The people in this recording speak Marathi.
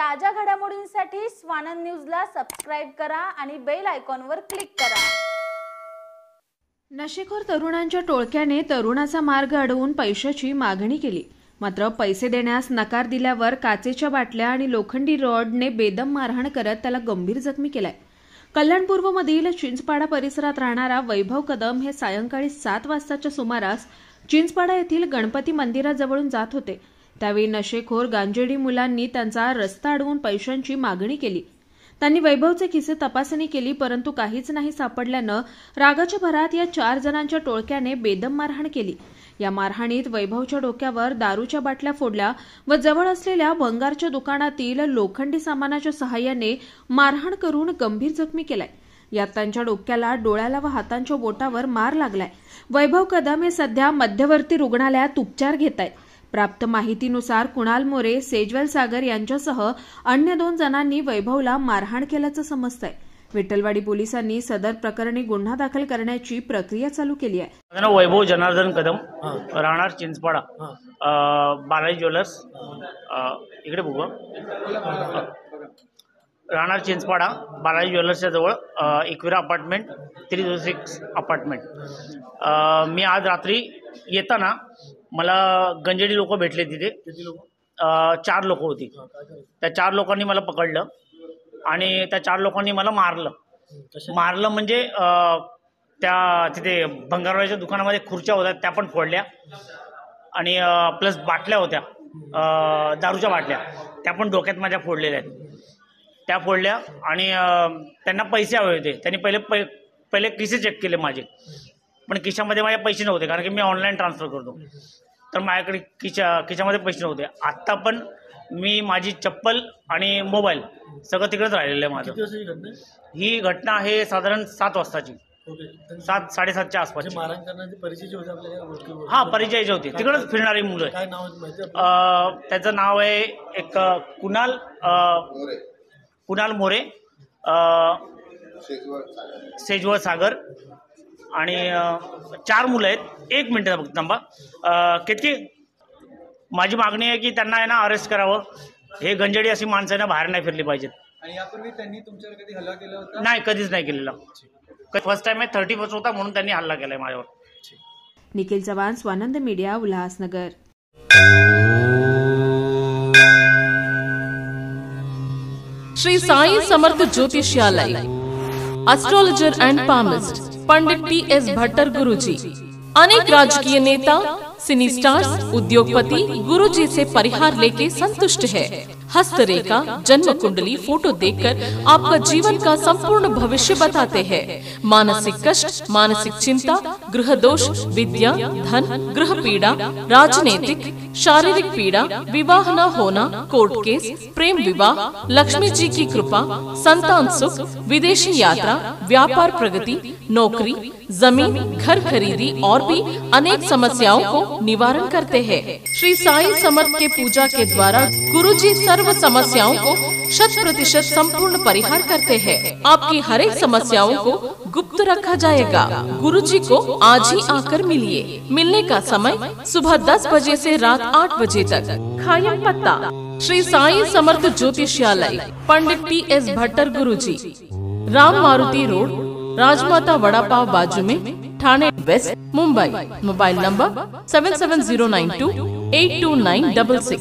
ताज्या घडामोडींसाठी स्वानंद न्यूजला सबस्क्राइब करा आणि बेल आयकॉनवर क्लिक करा। नशेखोर तरुणांच्या टोळक्याने तरुणाचा मार्ग अडवून पैशाची मागणी केली, मात्र पैसे देण्यास नकार दिल्यावर काचेच्या बाटल्या आणि लोखंडी रॉडने बेदम मारहाण करत त्याला गंभीर जखमी केलाय। कल्याण पूर्वमधील चिंचपाडा परिसरात राहणारा वैभव कदम हे सायंकाळी 7 वाजताच्या सुमारास चिंचपाडा येथील गणपती मंदिराजवळून जात होते। त्यावेळी नशेखोर गांजेडी मुलांनी त्यांचा रस्ता अडवून पैशांची मागणी केली। त्यांनी वैभवचे खिसे तपासणी केली, परंतु काहीच नाही सापडल्यानं रागाच्या भरात या 4 जणांच्या टोळक्याने बेदम मारहाण केली। या मारहाणीत वैभवच्या डोक्यावर दारूच्या बाटल्या फोडल्या व जवळ असलेल्या भंगारच्या दुकानातील लोखंडी सामानाच्या सहाय्याने मारहाण करून गंभीर जखमी केलाय। यात त्यांच्या डोक्याला, डोळ्याला व हातांच्या बोटावर मार लागलाय। वैभव कदम हे सध्या मध्यवर्ती रुग्णालयात उपचार घेत आहेत। प्राप्त माहितीनुसार कुणाल मोरे, सेजवेल सागर यांच्यासह अन्य 2 जणांनी वैभवला मारहाण केल्याचं समजतंय। विठ्ठलवाडी पोलिसांनी सदर प्रकरणी गुन्हा दाखल करण्याची प्रक्रिया चालू केली आहे। वैभव जनार्दन कदम, राहणार चिंचपाडा, बालाजी ज्वेलर्स, इकडे बघू, राहणार चिंचपाडा बालाजी ज्वेलर्सच्या जवळ एकविरा अपार्टमेंट 306 अपार्टमेंट। मी आज रात्री येताना मला गंजेडी लोक भेटले तिथे। 4 लोक होती। त्या 4 लोकांनी मला पकडलं आणि त्या 4 लोकांनी मला मारलं म्हणजे त्या तिथे भंगारवाल्याच्या दुकानामध्ये खुर्च्या होत्या त्या पण फोडल्या आणि प्लस बाटल्या होत्या, दारूच्या बाटल्या, त्या पण डोक्यात माझ्या फोडलेल्या आहेत। त्या फोडल्या आणि त्यांना पैसे हवे होते। त्यांनी पहिले खिसे चेक केले माझे, पण खिशामध्ये माझे पैसे नव्हते, कारण की मी ऑनलाईन ट्रान्सफर करतो, तर माझ्याकडे खिशामध्ये पैसे नव्हते। आत्ता पण मी माझी चप्पल आणि मोबाईल सगळं तिकडेच राहिलेलं आहे माझं। ही घटना आहे साधारण 7 वाजताची, 7-7:30च्या आसपास। हां, परिचयाचे होते, तिकडेच फिरणारी मुलं आहे। त्याचं नाव आहे एक कुणाल मोरे, सेजवेल सागर आणि 4 मुलं आहेत। 1 मिनिट फक्त थांबा। केतकी, माझी मागणी आहे की त्यांना आहे ना अरेस्ट करावं। हे गंजेडी अशी माणसं ना बाहेर नाही फिरली पाहिजेत। आणि यापूर्वी त्यांनी तुमच्यावर कधी हल्ला केला होता? नाही, कधीच नाही केलेला। फर्स्ट टाइम आहे, 31 होता म्हणून त्यांनी हल्ला केलाय माझ्यावर। Nikhil Chavan, Swanand media, Ulhasnagar. Shri Sai Samarth Jyotishalay, astrologer and palmist Pandit T S. Bhattar Guruji. अनेक राजकीय नेता, सिनी स्टार्स, उद्योगपति गुरुजी से परिहार लेके संतुष्ट है। हस्तरेखा, जन्म कुंडली, फोटो देखकर आपका जीवन का संपूर्ण भविष्य बताते हैं। मानसिक कष्ट, मानसिक चिंता, गृह दोष, विद्या, धन, गृह पीड़ा, राजनीतिक, शारीरिक पीड़ा, विवाह न होना, कोर्ट केस, प्रेम विवाह, लक्ष्मी जी की कृपा, संतान सुख, विदेशी यात्रा, व्यापार प्रगति, नौकरी, जमीन, घर खरीदी और भी अनेक समस्याओं को निवारण करते हैं। श्री साई समर्थ के पूजा के द्वारा गुरुजी सर्व समस्याओं को 100% संपूर्ण परिहार करते हैं। आपकी हर एक समस्याओं को गुप्त रखा जाएगा। गुरुजी को आज ही आकर मिलिए। मिलने का समय सुबह 10 बजे से रात 8 बजे तक। खायम पत्ता श्री साई समर्थ ज्योतिषालय, पंडित टी.एस. भट्टर गुरुजी, राम मारुति रोड, राजमाता वड़ा पाव बाजू में, Thane west, Mumbai. Mobile number 7709282966।